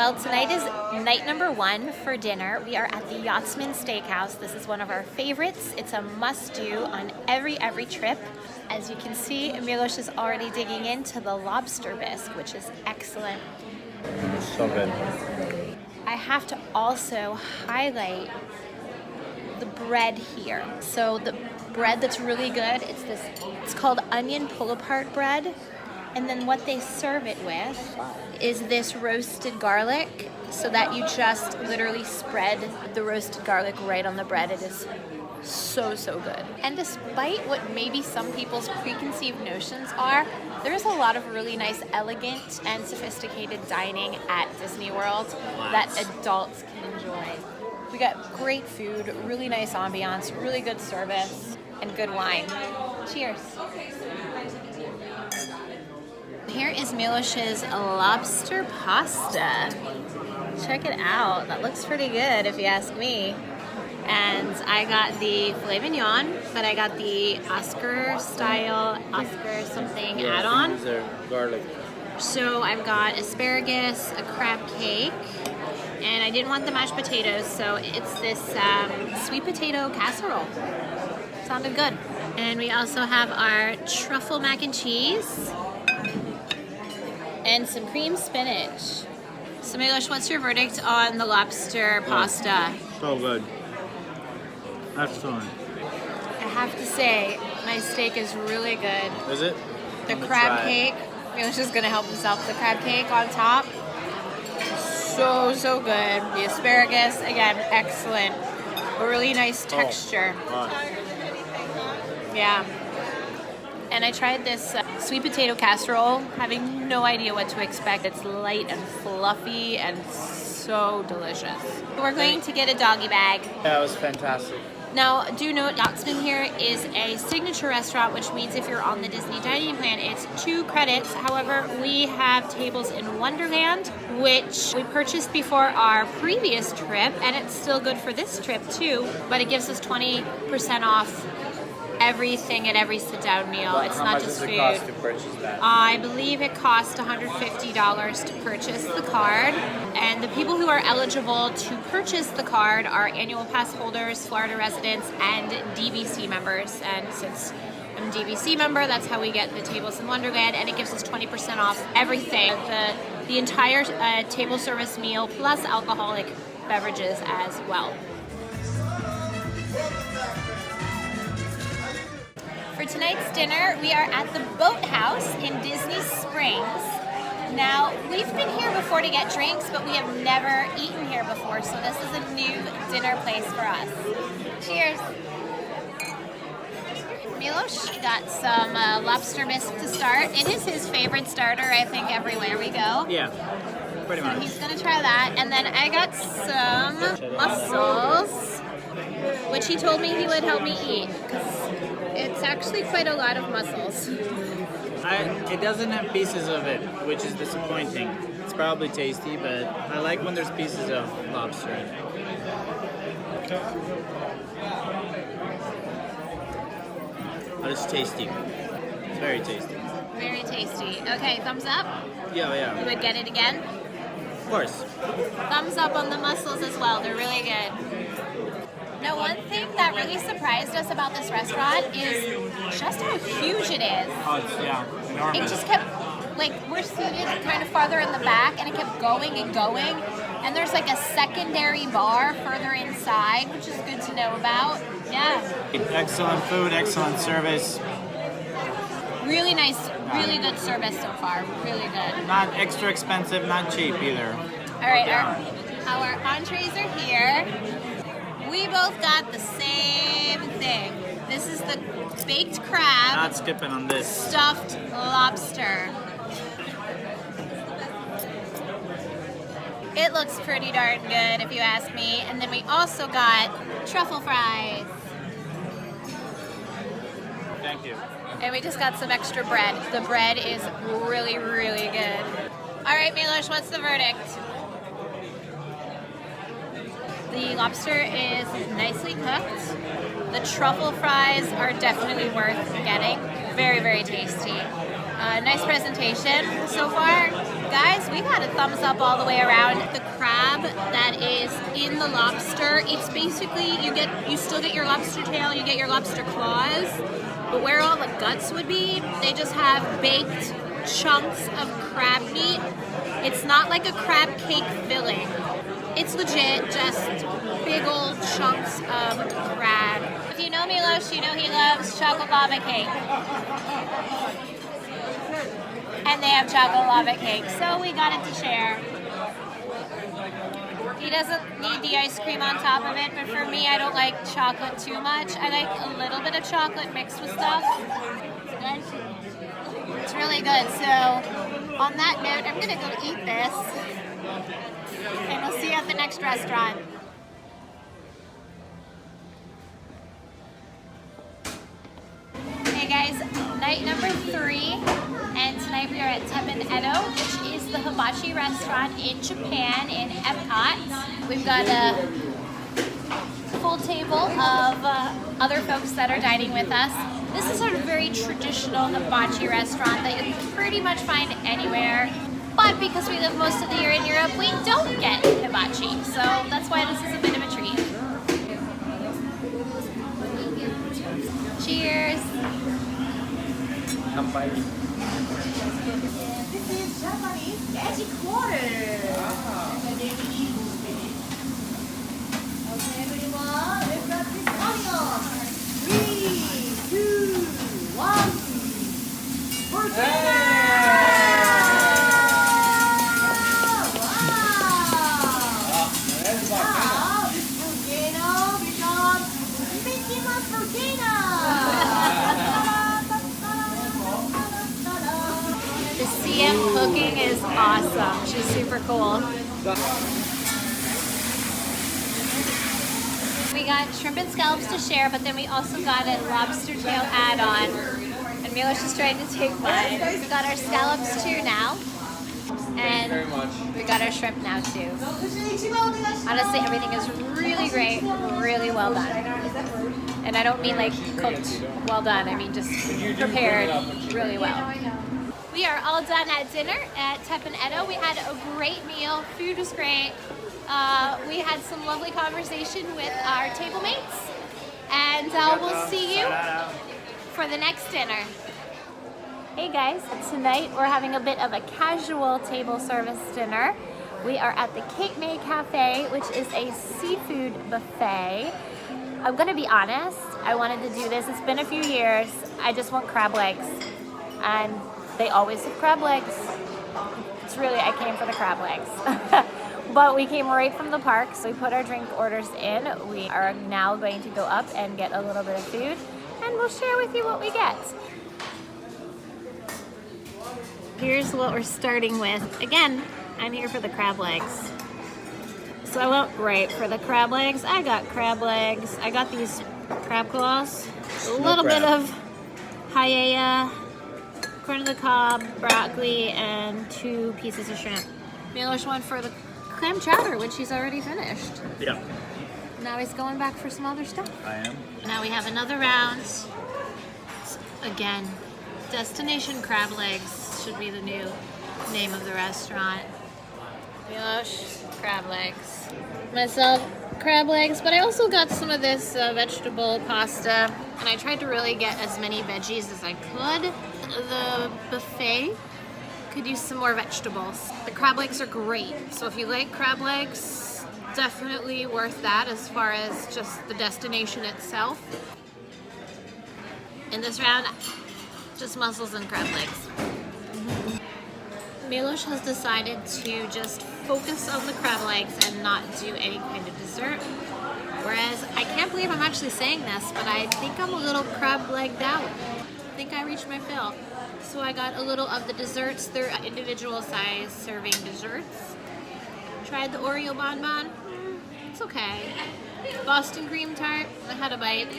Well, tonight is night number 1 for dinner. We are at the Yachtsman Steakhouse. This is one of our favorites. It's a must-do on every trip. As you can see, Miloš is already digging into the lobster bisque, which is excellent. It's so good. I have to also highlight the bread here. So the bread that's really good, it's called onion pull-apart bread. And then what they serve it with is this roasted garlic, so that you just literally spread the roasted garlic right on the bread. It is so good. And despite what maybe some people's preconceived notions are, there's a lot of really nice, elegant, and sophisticated dining at Disney World that adults can enjoy. We got great food, really nice ambiance, really good service, and good wine. Cheers. Here is Miloš's lobster pasta. Check it out. That looks pretty good if you ask me. And I got the filet mignon, but I got the Oscar something add-on. These are garlic. So I've got asparagus, a crab cake, and I didn't want the mashed potatoes, so it's this sweet potato casserole. Sounded good. And we also have our truffle mac and cheese and some cream spinach. So Miloš, what's your verdict on the lobster pasta? So good. Excellent. I have to say, my steak is really good. Is it? The crab cake, Miloš is gonna help himself. The crab cake on top, so good. The asparagus, again, excellent. A really nice texture. Yeah. And I tried this sweet potato casserole, having no idea what to expect. It's light and fluffy and so delicious. We're going to get a doggy bag. Yeah, it was fantastic. Now, do note, Yachtsman here is a signature restaurant, which means if you're on the Disney dining plan, it's 2 credits. However, we have tables in Wonderland, which we purchased before our previous trip, and it's still good for this trip too, but it gives us 20% off everything at every sit-down meal. It's not just food. How much does it cost to purchase that? I believe it cost $150 to purchase the card, and the people who are eligible to purchase the card are annual pass holders, Florida residents, and DVC members. And since I'm a DVC member, that's how we get the tables in Wonderland, and it gives us 20% off everything, the entire table service meal plus alcoholic beverages as well. For tonight's dinner, we are at the Boathouse in Disney Springs. Now, we've been here before to get drinks, but we have never eaten here before, so this is a new dinner place for us. Cheers! Miloš got some lobster bisque to start. It is his favorite starter, I think, everywhere we go. Yeah, pretty much. So he's gonna try that. And then I got some mussels, which he told me he would help me eat, because it's actually quite a lot of mussels. It doesn't have pieces of it, which is disappointing. It's probably tasty, but I like when there's pieces of lobster in it. But it's tasty. It's very tasty. Very tasty. Okay, thumbs up? Yeah. You would get it again? Of course. Thumbs up on the mussels as well. They're really good. Now, one thing that really surprised us about this restaurant is just how huge it is. Oh, it's, enormous. It just kept, we're seated kind of farther in the back, and it kept going and going. And there's a secondary bar further inside, which is good to know about. Yeah. Excellent food, excellent service. Really nice, really good service so far. Really good. Not extra expensive, not cheap either. All right, our entrees are here. We both got the same thing. This is the baked crab. Not skipping on this. Stuffed lobster. It looks pretty darn good if you ask me. And then we also got truffle fries. Thank you. And we just got some extra bread. The bread is really good. All right, Miloš, what's the verdict? The lobster is nicely cooked. The truffle fries are definitely worth getting. Very tasty. Nice presentation so far. Guys, we got a thumbs up all the way around. The crab that is in the lobster, it's basically, you still get your lobster tail, you get your lobster claws, but where all the guts would be, they just have baked chunks of crab meat. It's not like a crab cake filling. It's legit just big old chunks of crab. If you know Miloš, you know he loves chocolate lava cake. And they have chocolate lava cake, so we got it to share. He doesn't need the ice cream on top of it, but for me, I don't like chocolate too much. I like a little bit of chocolate mixed with stuff. It's good. It's really good. So, on that note, I'm gonna go eat this, and we'll see you at the next restaurant. Hey guys, night number 3. And tonight we are at Teppan Edo, which is the hibachi restaurant in Japan, in Epcot. We've got a full table of other folks that are dining with us. This is a very traditional hibachi restaurant that you can pretty much find anywhere. But because we live most of the year in Europe, we don't get hibachi. So that's why this is a bit of a treat. Cheers. This is Japanese magic water. Okay, everyone, let's got this onion. 3, 2, 1. Volcano! Wow! Now this volcano becomes Mickey Mouse volcano. The CM cooking is awesome. She's super cool. We got shrimp and scallops to share, but then we also got a lobster tail add-on. And Miloš is trying to take mine. We got our scallops too now. And we got our shrimp now too. Honestly, everything is really great, really well done. And I don't mean like cooked well done, I mean just prepared really well. We are all done at dinner at Teppan Edo. We had a great meal. Food was great. We had some lovely conversation with our table mates. And we'll see you for the next dinner. Hey guys, tonight we're having a bit of a casual table service dinner. We are at the Cape May Cafe, which is a seafood buffet. I'm gonna be honest, I wanted to do this. It's been a few years. I just want crab legs. And they always have crab legs. It's really, I came for the crab legs. But we came right from the park, so we put our drink orders in. We are now going to go up and get a little bit of food, and we'll share with you what we get. Here's what we're starting with. Again, I'm here for the crab legs. So I went right for the crab legs. I got crab legs. I got these crab claws. A little bit of paella, corn on the cob, broccoli, and 2 pieces of shrimp. Miloš went for the clam chowder, which he's already finished. Yeah. Now he's going back for some other stuff. I am. Now we have another round. Again, Destination Crab Legs should be the new name of the restaurant. Miloš, crab legs. Myself, crab legs, but I also got some of this vegetable pasta, and I tried to really get as many veggies as I could. The buffet could use some more vegetables. The crab legs are great, so if you like crab legs, definitely worth that as far as just the destination itself. In this round, just mussels and crab legs. Miloš has decided to just focus on the crab legs and not do any kind of dessert. Whereas, I can't believe I'm actually saying this, but I think I'm a little crab legged out. I think I reached my fill. So I got a little of the desserts. They're individual size serving desserts. Tried the Oreo bonbon. It's okay. Boston cream tart. I had a bite.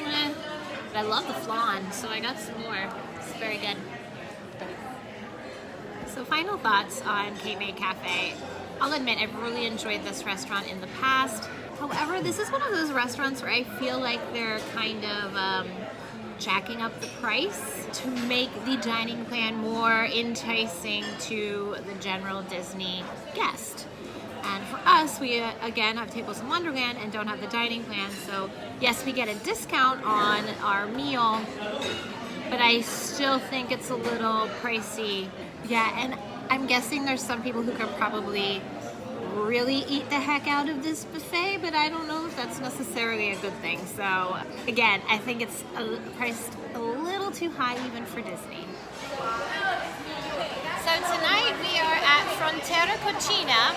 But I love the flan, so I got some more. It's very good. So final thoughts on Cape May Cafe. I'll admit I've really enjoyed this restaurant in the past. However, this is one of those restaurants where I feel like they're kind of jacking up the price to make the dining plan more enticing to the general Disney guest. And for us, we again have Tables in Wonderland and don't have the dining plan, so yes, we get a discount on our meal, but I still think it's a little pricey. Yeah, and I'm guessing there's some people who could probably really eat the heck out of this buffet, but I don't know if that's necessarily a good thing. So again, I think it's priced a little too high even for Disney. So tonight we are at Frontera Cocina,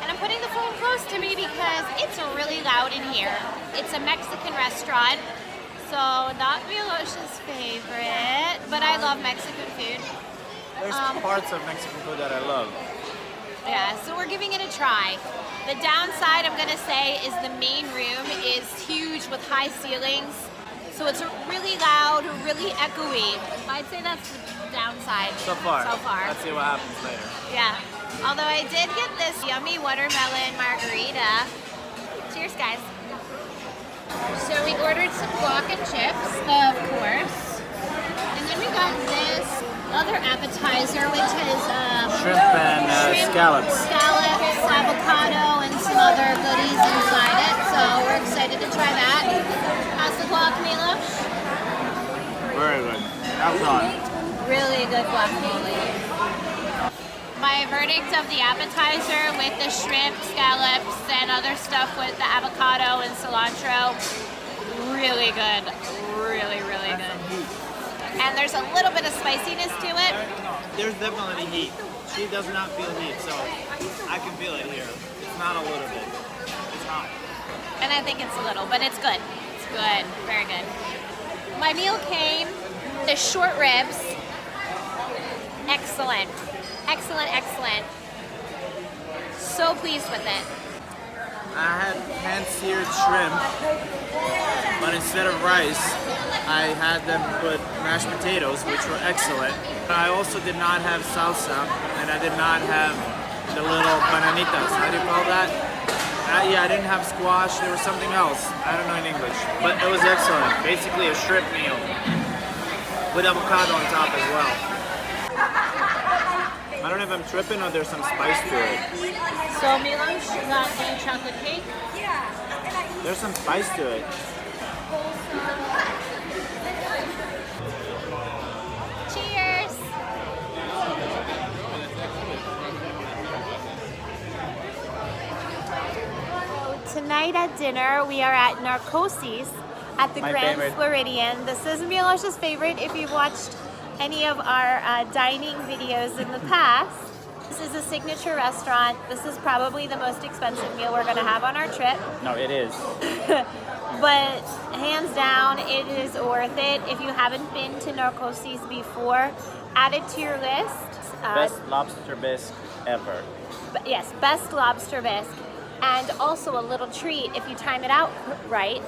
and I'm putting the phone close to me because it's really loud in here. It's a Mexican restaurant, so not Miloš's favorite, but I love Mexican food. There's parts of Mexican food that I love. Yeah, so we're giving it a try. The downside, I'm gonna say, is the main room is huge with high ceilings. So it's really loud, really echoey. I'd say that's the downside. So far. Let's see what happens later. Yeah. Although I did get this yummy watermelon margarita. Cheers, guys. So we ordered some guac and chips, of course. And then we got this other appetizer, which is Shrimp and scallops. Scallops, avocado, and some other goodies inside it. So we're excited to try that. How's the guac, Miloš? Very good. Excellent. Really good guacamole. My verdict of the appetizer with the shrimp, scallops, and other stuff with the avocado and cilantro, really good. Really, really good. And there's a little bit of spiciness to it. There's definitely heat. She does not feel heat, so I can feel it here. It's not a little bit. It's hot. And I think it's a little, but it's good. It's good. Very good. My meal came, the short ribs. Excellent. Excellent, excellent. So pleased with it. I had hand-seared shrimp, but instead of rice, I had them put mashed potatoes, which were excellent. I also did not have salsa, and I did not have the little bananitas. How do you call that? Yeah, I didn't have squash. There was something else. I don't know in English, but it was excellent. Basically a shrimp meal with avocado on top as well. I don't know if I'm tripping or there's some spice to it. So Miloš got the chocolate cake. There's some spice to it. Cheers! So tonight at dinner we are at Narcoossee at the Grand favorite. Floridian. This is Miloš's favorite if you've watched any of our dining videos in the past. This is a signature restaurant. This is probably the most expensive meal we're going to have on our trip. No, it is. But hands down, it is worth it. If you haven't been to Narcoossee before, add it to your list. Best lobster bisque ever. Yes, best lobster bisque. And also a little treat, if you time it out right,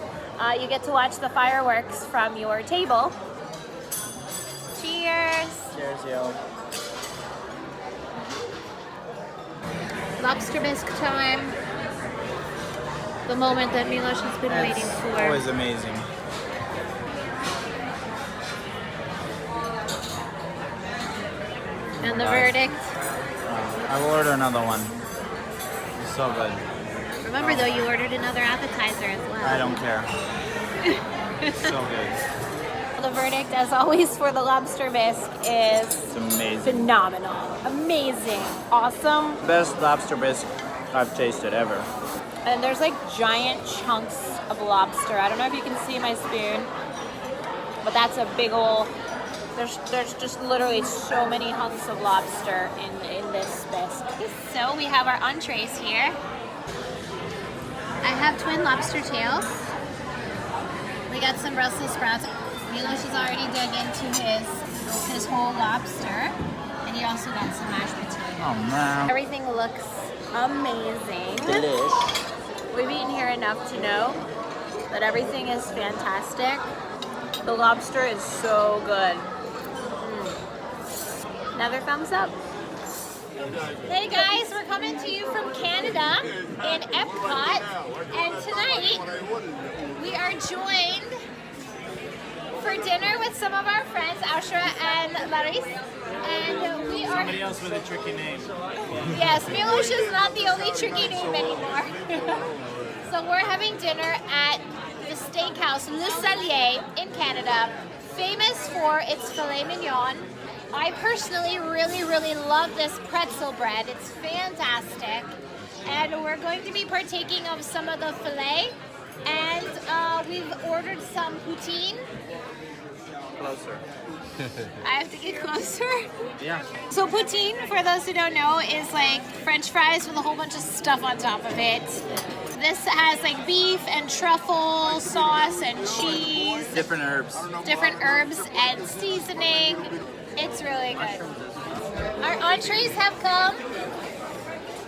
you get to watch the fireworks from your table. Cheers! Cheers, yo. Lobster bisque time. The moment that Miloš has been waiting for. Always amazing. And the verdict. I will order another one. It's so good. Remember though, you ordered another appetizer as well. I don't care. It's so good. The verdict, as always, for the lobster bisque is It's amazing. phenomenal. Amazing. Awesome. Best lobster bisque I've tasted ever. And there's like giant chunks of lobster. I don't know if you can see my spoon, but that's a big ol'. There's just literally so many hunks of lobster in this bisque. So we have our entrees here. I have twin lobster tails. We got some Brussels sprouts. Miloš has already dug into his whole lobster, and he also got some mashed potatoes. Oh man. Everything looks amazing. Delish. We've eaten here enough to know that everything is fantastic. The lobster is so good. Another thumbs up. Hey guys, we're coming to you from Canada in Epcot, and tonight we are joined for dinner with some of our friends, Ashra and Larissa, and we are. Somebody else with a tricky name. Yes, Miloš is not the only tricky name anymore. So we're having dinner at the steakhouse Le Cellier in Canada, famous for its filet mignon. I personally really love this pretzel bread. It's fantastic. And we're going to be partaking of some of the filet. And we've ordered some poutine. Closer. I have to get closer. Yeah. So poutine, for those who don't know, is like French fries with a whole bunch of stuff on top of it. This has like beef and truffle sauce and cheese. Different herbs. Different herbs and seasoning. It's really good. Our entrees have come.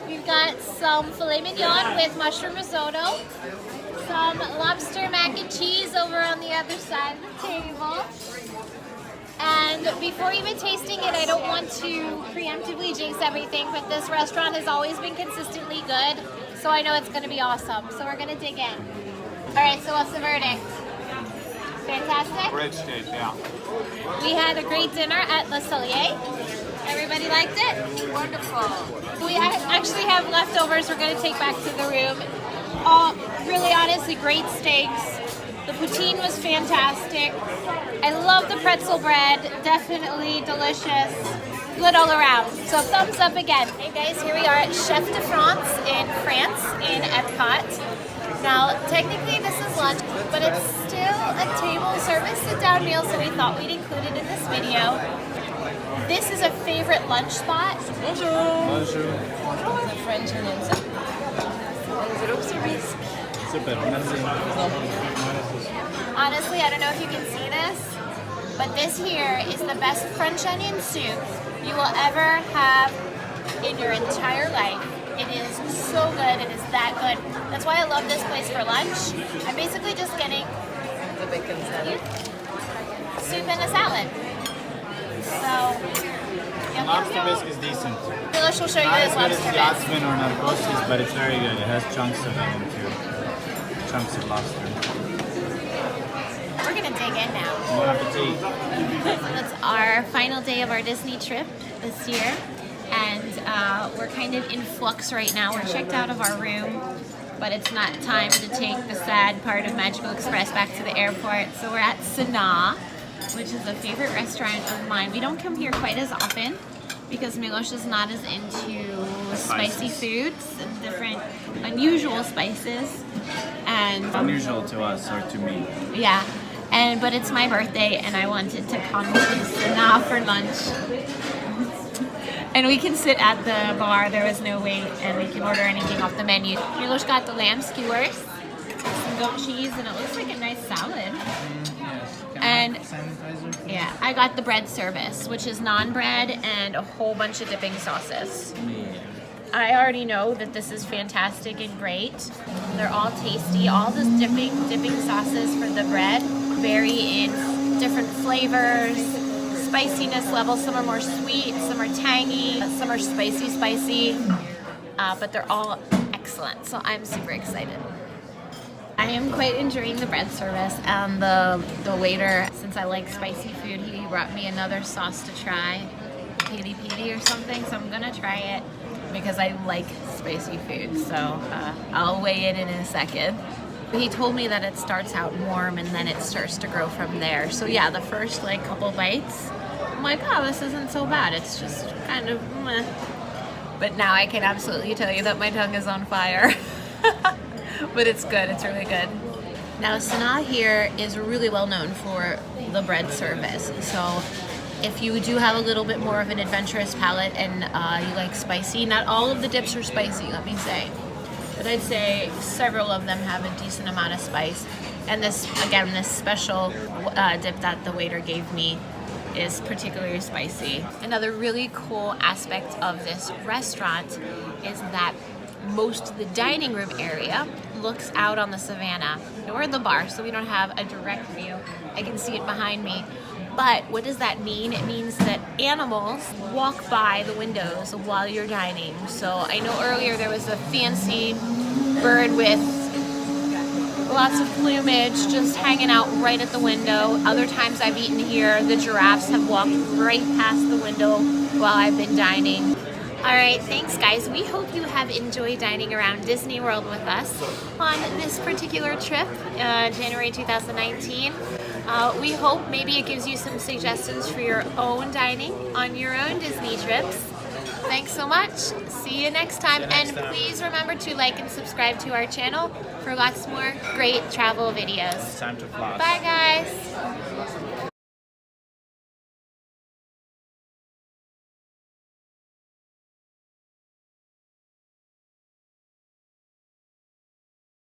We've got some filet mignon with mushroom risotto. Some lobster mac and cheese over on the other side of the table. And before even tasting it, I don't want to preemptively jinx everything, but this restaurant has always been consistently good, so I know it's going to be awesome. So we're going to dig in. All right, so what's the verdict? Fantastic? Great steak, yeah. We had a great dinner at Le Cellier. Everybody liked it? Wonderful. We actually have leftovers we're going to take back to the room. Really honestly, great steaks. The poutine was fantastic. I love the pretzel bread. Definitely delicious. Good all around. So thumbs up again. Hey guys, here we are at Chef de France in France, in Epcot. Now, technically this is lunch, but it's still a table service sit-down meal, so we thought we'd include it in this video. This is a favorite lunch spot. Bonjour. Bonjour. The French onion soup. And room service. Super, merci. Honestly, I don't know if you can see this, but this here is the best French onion soup you will ever have in your entire life. It is so good. It is that good. That's why I love this place for lunch. I'm basically just getting The bacon salad. soup and a salad. So, Lobster bisque is decent. Miloš will show you Not this as good as lobster bisque. Yachtsman or Narcoossee, but it's very good. It has chunks of it too. Chunks of lobster. We're gonna dig in now. Bon appetit. It's our final day of our Disney trip this year, and we're kind of in flux right now. We're checked out of our room, but it's not time to take the sad part of Magical Express back to the airport. So we're at Sanaa, which is a favorite restaurant of mine. We don't come here quite as often because Miloš is not as into spicy foods and different unusual spices. And Unusual to us or to me. yeah, but it's my birthday and I wanted to come to Sanaa for lunch. And we can sit at the bar, there was no wait, and we can order anything off the menu. Miloš got the lamb skewers, some goat cheese, and it looks like a nice salad. And yeah, I got the bread service, which is naan bread and a whole bunch of dipping sauces. I already know that this is fantastic and great. They're all tasty. All the dipping sauces for the bread vary in different flavors, spiciness levels. Some are more sweet, some are tangy, some are spicy, but they're all excellent. So I'm super excited. I am quite enjoying the bread service, and the waiter, since I like spicy food, he brought me another sauce to try, piri piri or something, so I'm gonna try it because I like spicy food, so I'll weigh it in a second. He told me that it starts out warm and then it starts to grow from there. So yeah, the first like couple bites, I'm like, oh, this isn't so bad. It's just kind of meh. But now I can absolutely tell you that my tongue is on fire. But it's good, it's really good. Now Sanaa here is really well known for the bread service. So if you do have a little bit more of an adventurous palate and you like spicy, not all of the dips are spicy, let me say. But I'd say several of them have a decent amount of spice. And this, again, this special dip that the waiter gave me is particularly spicy. Another really cool aspect of this restaurant is that most of the dining room area looks out on the savannah. We're in the bar, so we don't have a direct view. I can see it behind me. But what does that mean? It means that animals walk by the windows while you're dining. So I know earlier there was a fancy bird with Lots of plumage just hanging out right at the window. Other times I've eaten here, the giraffes have walked right past the window while I've been dining. All right, thanks guys. We hope you have enjoyed dining around Disney World with us on this particular trip, January 2019. We hope maybe it gives you some suggestions for your own dining on your own Disney trips. Thanks so much. See you next time. And please remember to like and subscribe to our channel for lots more great travel videos. It's time to floss. Bye guys.